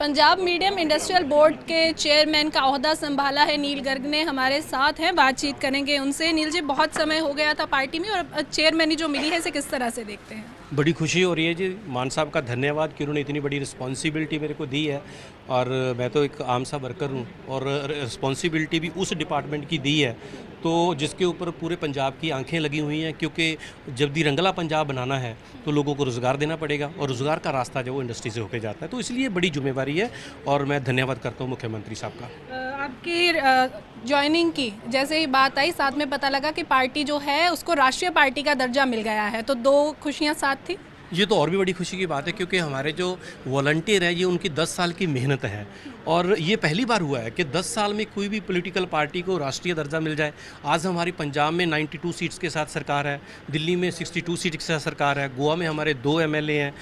Punjab medium industrial board के chairman का ओहदा संभाला है नील गर्ग ने, हमारे साथ हैं, बातचीत करेंगे उनसे। नील जी, बहुत समय हो गया था पार्टी में और चेयरमैनी जो मिली है इसे किस तरह से देखते हैं? बड़ी खुशी हो रही है जी, मान साहब का धन्यवाद कि उन्होंने इतनी बड़ी रिस्पॉन्सिबिलिटी मेरे को दी है। और मैं तो एक आम सा वर्कर हूँ और रिस्पॉन्सिबिलिटी भी उस डिपार्टमेंट की दी है तो जिसके ऊपर पूरे पंजाब की आंखें लगी हुई हैं, क्योंकि जब दी रंगला पंजाब बनाना है तो लोगों को रोज़गार देना पड़ेगा और रोज़गार का रास्ता जो वो इंडस्ट्री से होकर जाता है, तो इसलिए बड़ी जिम्मेवारी है और मैं धन्यवाद करता हूँ मुख्यमंत्री साहब का। आपकी ज्वाइनिंग की जैसे ही बात आई, साथ में पता लगा कि पार्टी जो है उसको राष्ट्रीय पार्टी का दर्जा मिल गया है, तो दो खुशियाँ साथ थी। ये तो और भी बड़ी खुशी की बात है क्योंकि हमारे जो वॉलंटियर है ये उनकी 10 साल की मेहनत है और ये पहली बार हुआ है कि 10 साल में कोई भी पॉलिटिकल पार्टी को राष्ट्रीय दर्जा मिल जाए। आज हमारी पंजाब में 92 सीट्स के साथ सरकार है, दिल्ली में 62 सीट के साथ सरकार है, गोवा में हमारे 2 MLA हैं,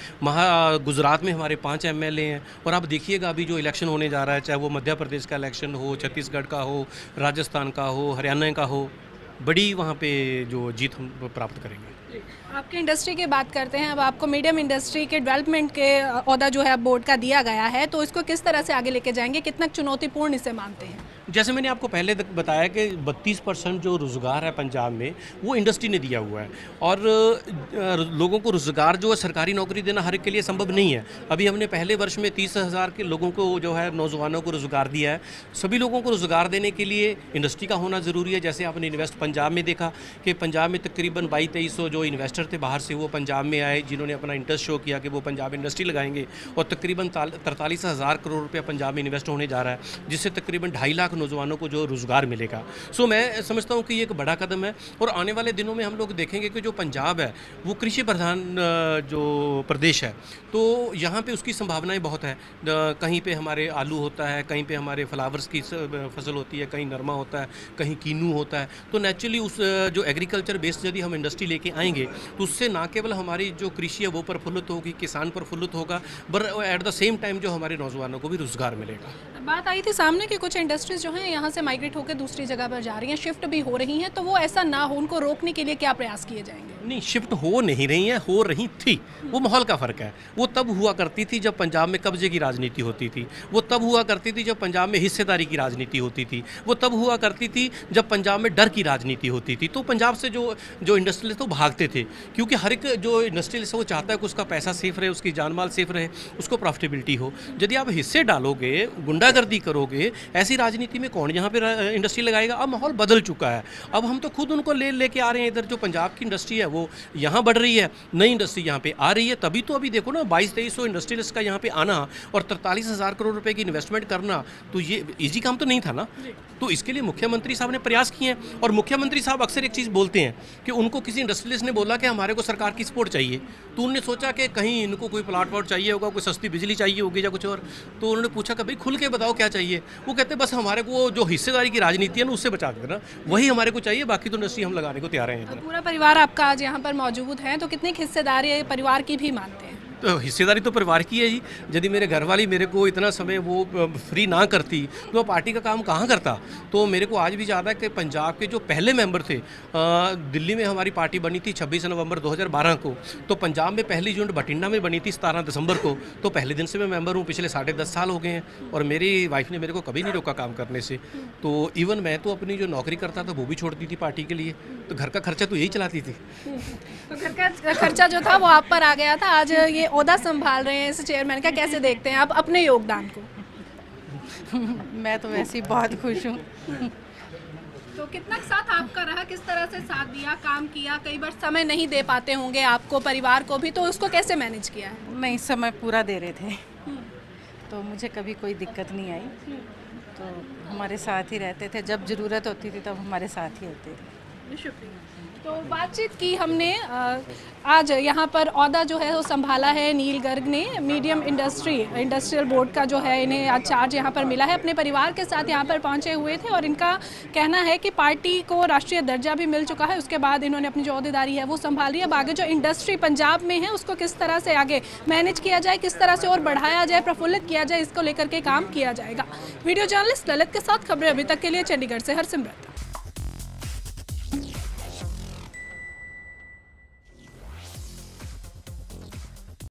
गुजरात में हमारे 5 MLA हैं। और आप देखिएगा अभी जो इलेक्शन होने जा रहा है, चाहे वो मध्य प्रदेश का इलेक्शन हो, छत्तीसगढ़ का हो, राजस्थान का हो, हरियाणा का हो, बड़ी वहाँ पे जो जीत हम प्राप्त करेंगे। आपकी इंडस्ट्री की बात करते हैं, अब आपको मीडियम इंडस्ट्री के डेवलपमेंट के ओहदा जो है बोर्ड का दिया गया है, तो इसको किस तरह से आगे लेके जाएंगे, कितना चुनौतीपूर्ण इसे मानते हैं? जैसे मैंने आपको पहले बताया कि 32% जो रोज़गार है पंजाब में वो इंडस्ट्री ने दिया हुआ है और लोगों को रोज़गार जो है सरकारी नौकरी देना हर एक के लिए संभव नहीं है। अभी हमने पहले वर्ष में 30,000 के लोगों को जो है नौजवानों को रोज़गार दिया है। सभी लोगों को रोज़गार देने के लिए इंडस्ट्री का होना ज़रूरी है। जैसे आपने इन्वेस्ट पंजाब में देखा कि पंजाब में तकरीबन 2200 जो इन्वेस्टर थे बाहर से वो पंजाब में आए, जिन्होंने अपना इंटरेस्ट शो किया कि वो पंजाब इंडस्ट्री लगाएंगे और तकरीबन 43,000 करोड़ रुपया पंजाब में इन्वेस्ट होने जा रहा है, जिससे तकरीबन 2.5 लाख नौजवानों को जो रोज़गार मिलेगा। सो मैं समझता हूँ कि ये एक बड़ा कदम है और आने वाले दिनों में हम लोग देखेंगे कि जो पंजाब है वो कृषि प्रधान जो प्रदेश है, तो यहाँ पे उसकी संभावनाएं बहुत है। कहीं पे हमारे आलू होता है, कहीं पे हमारे फ्लावर्स की फसल होती है, कहीं नरमा होता है, कहीं कीनू होता है। तो नेचुरली उस जो एग्रीकल्चर बेस्ड यदि हम इंडस्ट्री लेके आएंगे तो उससे ना केवल हमारी जो कृषि है वो प्रफुल्लित होगी, किसान प्रफुल्लित होगा, पर एट द सेम टाइम जो हमारे नौजवानों को भी रोज़गार मिलेगा। बात आई थी सामने कि कुछ इंडस्ट्रीज जो हैं यहाँ से माइग्रेट होकर दूसरी जगह पर जा रही हैं, शिफ्ट भी हो रही हैं, तो वो ऐसा ना हो, उनको रोकने के लिए क्या प्रयास किए जाएंगे? नहीं, शिफ्ट हो नहीं रही हैं, हो रही थी। वो माहौल का फ़र्क है। वो तब हुआ करती थी जब पंजाब में कब्जे की राजनीति होती थी, वो तब हुआ करती थी जब पंजाब में हिस्सेदारी की राजनीति होती थी, वो तब हुआ करती थी जब पंजाब में डर की राजनीति होती थी। तो पंजाब से जो इंडस्ट्रियलिस्ट तो भागते थे, क्योंकि हर एक जो इंडस्ट्रियलिस्ट वो चाहता है कि उसका पैसा सेफ रहे, उसकी जान माल सेफ रहे, उसको प्रॉफिटेबिलिटी हो। यदि आप हिस्से डालोगे, गुंडागर्दी करोगे, ऐसी राजनीति में कौन यहाँ पे इंडस्ट्री लगाएगा? अब माहौल बदल चुका है। अब हम तो खुद उनको लेके आ रहे हैं इधर। जो पंजाब की इंडस्ट्री है वो यहाँ बढ़ रही है, नई इंडस्ट्री यहाँ पे आ रही है, तभी तो अभी देखो ना 2200-2300 इंडस्ट्रियलिस्ट का यहाँ पे आना और 43,000 करोड़ रुपए की इन्वेस्टमेंट करना, तो ये इजी काम तो नहीं था ना। तो इसके लिए मुख्यमंत्री साहब ने प्रयास किए हैं और मुख्यमंत्री साहब अक्सर एक चीज़ बोलते हैं कि उनको किसी इंडस्ट्रियलिस्ट ने बोला कि हमारे को सरकार की सपोर्ट चाहिए, तो उन्होंने सोचा कि कहीं इनको कोई प्लाट वॉट चाहिए होगा, कोई सस्ती बिजली चाहिए होगी या कुछ और, तो उन्होंने पूछा कि भाई खुल के बताओ क्या चाहिए। वो कहते बस हमारे को जो हिस्सेदारी की राजनीति है ना उससे बचा देना, वही हमारे को चाहिए, बाकी तो इंडस्ट्री हम लगाने को तैयार हैं। पूरा परिवार आपका आज यहाँ पर मौजूद है, तो कितनी हिस्सेदारी परिवार की भी मानते हैं? तो हिस्सेदारी तो परिवार की है जी। यदि मेरे घर वाली मेरे को इतना समय वो फ्री ना करती तो पार्टी का काम कहाँ करता। तो मेरे को आज भी याद है कि पंजाब के जो पहले मेंबर थे, दिल्ली में हमारी पार्टी बनी थी 26 नवंबर 2012 को, तो पंजाब में पहली यूनिट बठिंडा में बनी थी 17 दिसंबर को। तो पहले दिन से मैं मेंबर हूँ, पिछले 10.5 साल हो गए हैं और मेरी वाइफ ने मेरे को कभी नहीं रोका काम करने से। तो इवन मैं तो अपनी जो नौकरी करता था वो भी छोड़ दी थी पार्टी के लिए, तो घर का खर्चा तो यही चलाती थी। तो घर का खर्चा जो था वो आप पर आ गया था। आज ये ओहदा संभाल रहे हैं इस चेयरमैन का, कैसे देखते हैं आप अपने योगदान को? मैं तो वैसे ही बहुत खुश हूँ। तो कितना साथ आपका रहा, किस तरह से साथ दिया, काम किया? कई बार समय नहीं दे पाते होंगे आपको, परिवार को भी, तो उसको कैसे मैनेज किया है? नहीं, समय पूरा दे रहे थे तो मुझे कभी कोई दिक्कत नहीं आई। तो हमारे साथ ही रहते थे, जब ज़रूरत होती थी तब हमारे साथ ही होते थे। शुक्रिया। तो बातचीत की हमने। आज यहाँ पर ओहदा जो है वो संभाला है नील गर्ग ने। मीडियम इंडस्ट्रियल बोर्ड का जो है इन्हें आज चार्ज यहाँ पर मिला है। अपने परिवार के साथ यहाँ पर पहुँचे हुए थे और इनका कहना है कि पार्टी को राष्ट्रीय दर्जा भी मिल चुका है। उसके बाद इन्होंने अपनी जो ओहदेदारी है वो संभाल रही है। अब आगे जो इंडस्ट्री पंजाब में है उसको किस तरह से आगे मैनेज किया जाए, किस तरह से और बढ़ाया जाए, प्रफुल्लित किया जाए, इसको लेकर के काम किया जाएगा। वीडियो जर्नलिस्ट ललित के साथ खबरें अभी तक के लिए चंडीगढ़ से हरसिमरत।